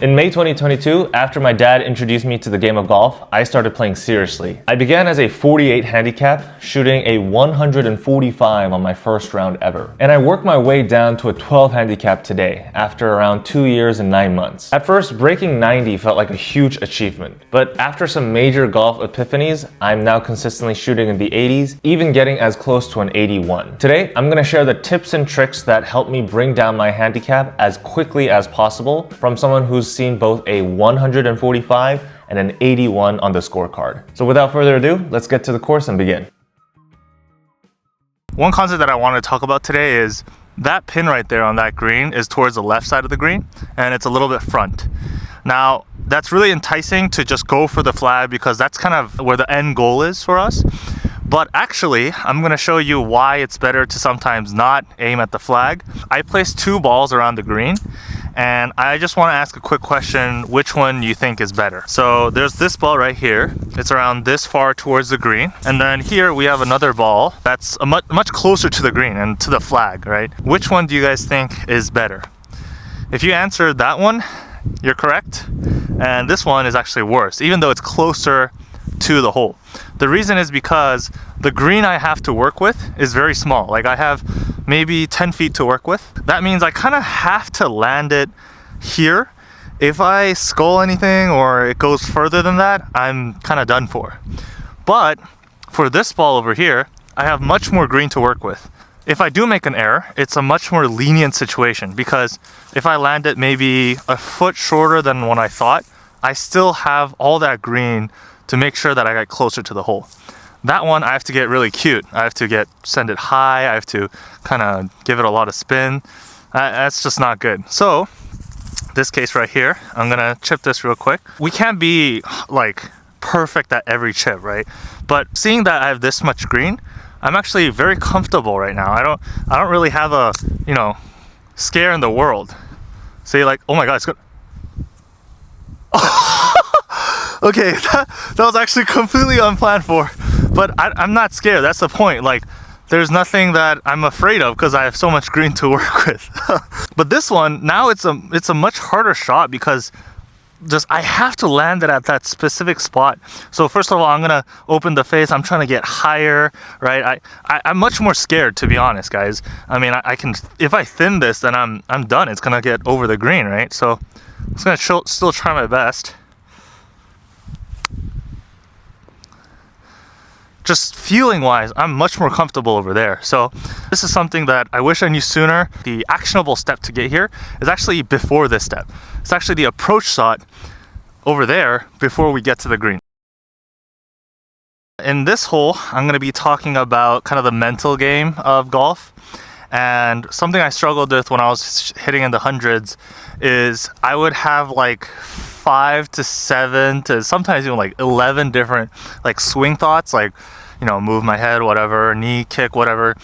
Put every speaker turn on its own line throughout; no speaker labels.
In May 2022, after my dad introduced me to the game of golf, I started playing seriously. I began as a 48 handicap, shooting a 145 on my first round ever. And I worked my way down to a 12 handicap today, after around 2 years and 9 months. At first, breaking 90 felt like a huge achievement. But after some major golf epiphanies, I'm now consistently shooting in the 80s, even getting as close to an 81. Today, I'm going to share the tips and tricks that help me bring down my handicap as quickly as possible from someone who's seen both a 145 and an 81 on the scorecard. So without further ado, let's get to the course and begin.
One concept that I want to talk about today is that pin right there on that green is towards the left side of the green, and it's a little bit front. Now, that's really enticing to just go for the flag because that's kind of where the end goal is for us. But actually, I'm going to show you why it's better to sometimes not aim at the flag. I placed 2 balls around the green, and I just want to ask a quick question, which one you think is better. So there's this ball right here. It's around this far towards the green. And then here we have another ball that's much closer to the green and to the flag, right? Which one do you guys think is better? If you answered that one, you're correct. And this one is actually worse, even though it's closer to the hole. The reason is because the green I have to work with is very small. Like I have maybe 10 feet to work with. That means I kind of have to land it here. If I skull anything or it goes further than that, I'm kind of done for. But for this ball over here, I have much more green to work with. If I do make an error, it's a much more lenient situation because if I land it maybe a foot shorter than what I thought, I still have all that green to make sure that I get closer to the hole. That one, I have to get really cute. I have to send it high. I have to kind of give it a lot of spin. That's just not good. So this case right here, I'm gonna chip this real quick. We can't be like perfect at every chip, right? But seeing that I have this much green, I'm actually very comfortable right now. I don't really have a, scare in the world. Say like, oh my God, it's good. Okay, that was actually completely unplanned for, but I'm not scared. That's the point. Like, there's nothing that I'm afraid of because I have so much green to work with. But this one, now it's a much harder shot because I have to land it at that specific spot. So first of all, I'm gonna open the face. I'm trying to get higher, right? I'm much more scared, to be honest, guys. I mean, I can, if I thin this, then I'm done. It's gonna get over the green, right? So I'm just gonna still try my best. Just feeling wise, I'm much more comfortable over there. So this is something that I wish I knew sooner. The actionable step to get here is actually before this step. It's actually the approach shot over there before we get to the green. In this hole, I'm going to be talking about kind of the mental game of golf. And something I struggled with when I was hitting in the hundreds is I would have like 5 to 7 to sometimes even like 11 different like swing thoughts, like, move my head, whatever, knee kick, whatever.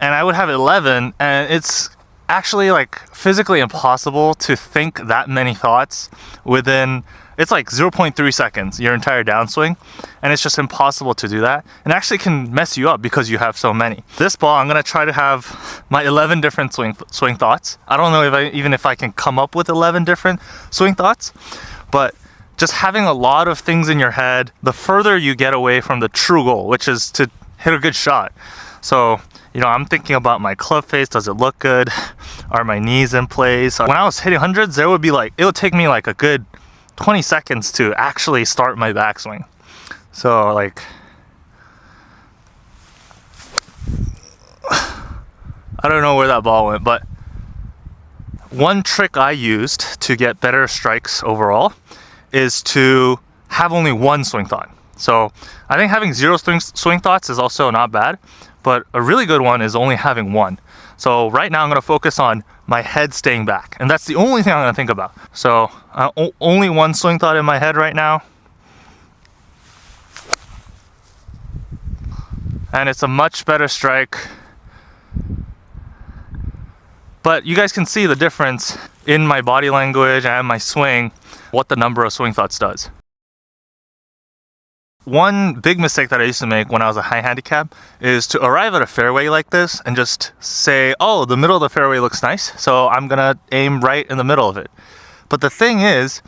And I would have 11, and it's actually like physically impossible to think that many thoughts within, it's like 0.3 seconds, your entire downswing. And it's just impossible to do that. And actually can mess you up because you have so many. This ball, I'm gonna try to have my 11 different swing thoughts. I don't know if I can come up with 11 different swing thoughts, but just having a lot of things in your head, the further you get away from the true goal, which is to hit a good shot. So, I'm thinking about my club face. Does it look good? Are my knees in place? When I was hitting hundreds, it would take me like a good 20 seconds to actually start my backswing. So like, I don't know where that ball went, but one trick I used to get better strikes overall is to have only one swing thought. So I think having 0 swing thoughts is also not bad, but a really good one is only having one. So right now I'm going to focus on my head staying back, and that's the only thing I'm going to think about. So only one swing thought in my head right now. And it's a much better strike. But you guys can see the difference in my body language and my swing, what the number of swing thoughts does. One big mistake that I used to make when I was a high handicap is to arrive at a fairway like this and just say, oh, the middle of the fairway looks nice, so I'm gonna aim right in the middle of it. But the thing is,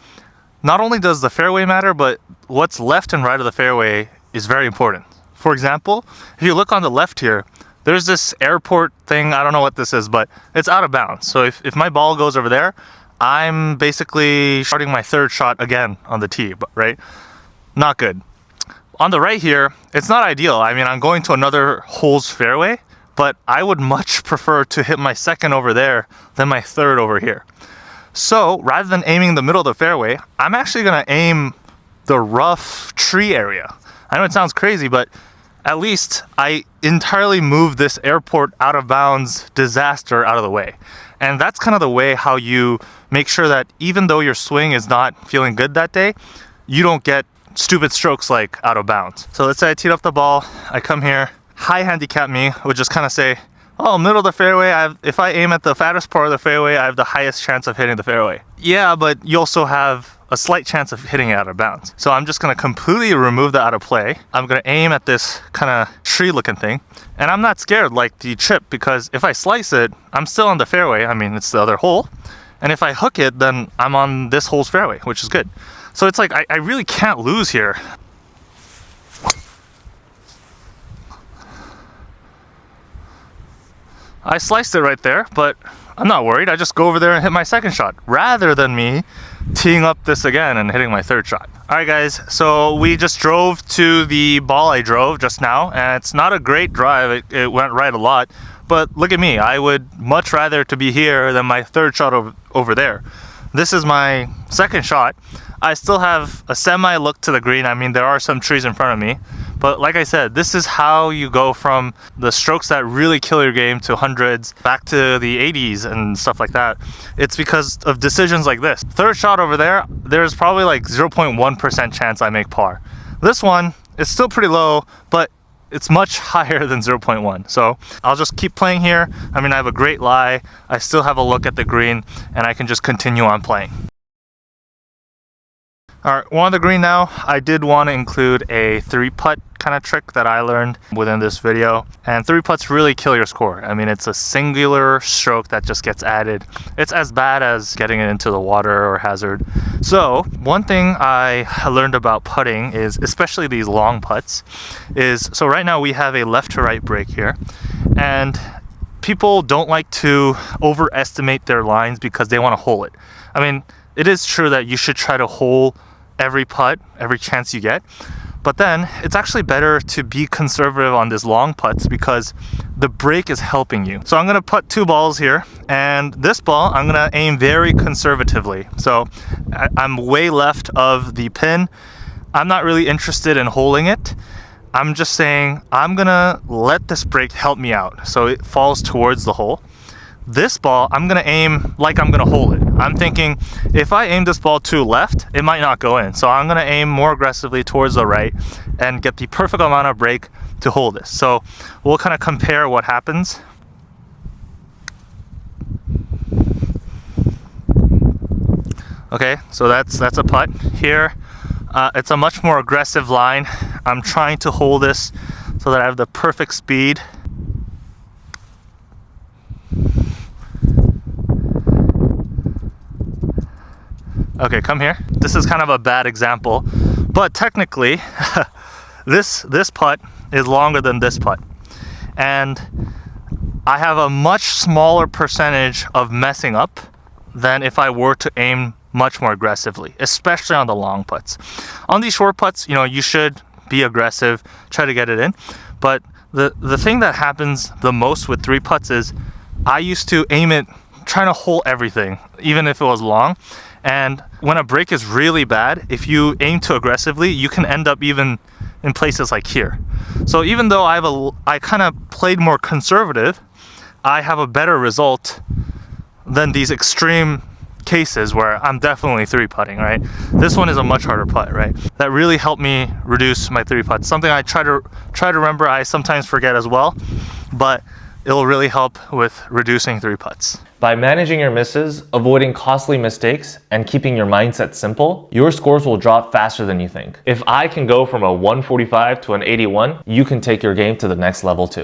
not only does the fairway matter, but what's left and right of the fairway is very important. For example, if you look on the left here, there's this airport thing. I don't know what this is, but it's out of bounds. So if my ball goes over there, I'm basically starting my third shot again on the tee, right? Not good. On the right here, it's not ideal. I mean, I'm going to another hole's fairway, but I would much prefer to hit my second over there than my third over here. So rather than aiming the middle of the fairway, I'm actually gonna aim the rough tree area. I know it sounds crazy, but at least I entirely moved this airport out of bounds disaster out of the way. And that's kind of the way how you make sure that even though your swing is not feeling good that day, you don't get stupid strokes like out of bounds. So let's say I teed up the ball, I come here, high handicap me would just kind of say, oh, middle of the fairway, if I aim at the fattest part of the fairway, I have the highest chance of hitting the fairway. Yeah, but you also have a slight chance of hitting it out of bounds. So I'm just gonna completely remove that out of play. I'm gonna aim at this kind of tree looking thing. And I'm not scared like the chip, because if I slice it, I'm still on the fairway. I mean, it's the other hole. And if I hook it, then I'm on this hole's fairway, which is good. So it's like, I really can't lose here. I sliced it right there, but I'm not worried. I just go over there and hit my second shot rather than me teeing up this again and hitting my third shot. All right, guys, so we just drove to the ball I drove just now, and it's not a great drive. It went right a lot, but look at me. I would much rather to be here than my third shot over there. This is my second shot. I still have a semi look to the green. I mean, there are some trees in front of me, but like I said, this is how you go from the strokes that really kill your game to hundreds back to the 80s and stuff like that. It's because of decisions like this. Third shot over there, there's probably like 0.1% chance I make par. This one is still pretty low, but it's much higher than 0.1. So I'll just keep playing here. I mean, I have a great lie. I still have a look at the green, and I can just continue on playing. All right, we're on the green now. I did want to include a 3-putt kind of trick that I learned within this video. And 3-putts really kill your score. I mean, it's a singular stroke that just gets added. It's as bad as getting it into the water or hazard. So one thing I learned about putting is, especially these long putts, is, so right now we have a left to right break here. And people don't like to overestimate their lines because they want to hole it. I mean, it is true that you should try to hole every putt, every chance you get. But then it's actually better to be conservative on these long putts because the break is helping you. So I'm gonna put 2 balls here, and this ball I'm gonna aim very conservatively. So I'm way left of the pin. I'm not really interested in holding it. I'm just saying I'm gonna let this break help me out so it falls towards the hole. This ball, I'm gonna aim like I'm gonna hold it. I'm thinking if I aim this ball to left, it might not go in. So I'm gonna aim more aggressively towards the right and get the perfect amount of break to hold this. So we'll kind of compare what happens. Okay, so that's a putt. Here, it's a much more aggressive line. I'm trying to hold this so that I have the perfect speed. Okay, come here. This is kind of a bad example, but technically this putt is longer than this putt, and I have a much smaller percentage of messing up than if I were to aim much more aggressively, especially on the long putts. On these short putts, you know, you should be aggressive, try to get it in, but the thing that happens the most with 3 putts is I used to aim it trying to hold everything, even if it was long. And when a break is really bad, if you aim too aggressively, you can end up even in places like here. So even though I kind of played more conservative, I have a better result than these extreme cases where I'm definitely 3-putting, right? This one is a much harder putt, right? That really helped me reduce my 3-putts. Something I try to remember, I sometimes forget as well, but it'll really help with reducing 3-putts.
By managing your misses, avoiding costly mistakes, and keeping your mindset simple, your scores will drop faster than you think. If I can go from a 145 to an 81, you can take your game to the next level too.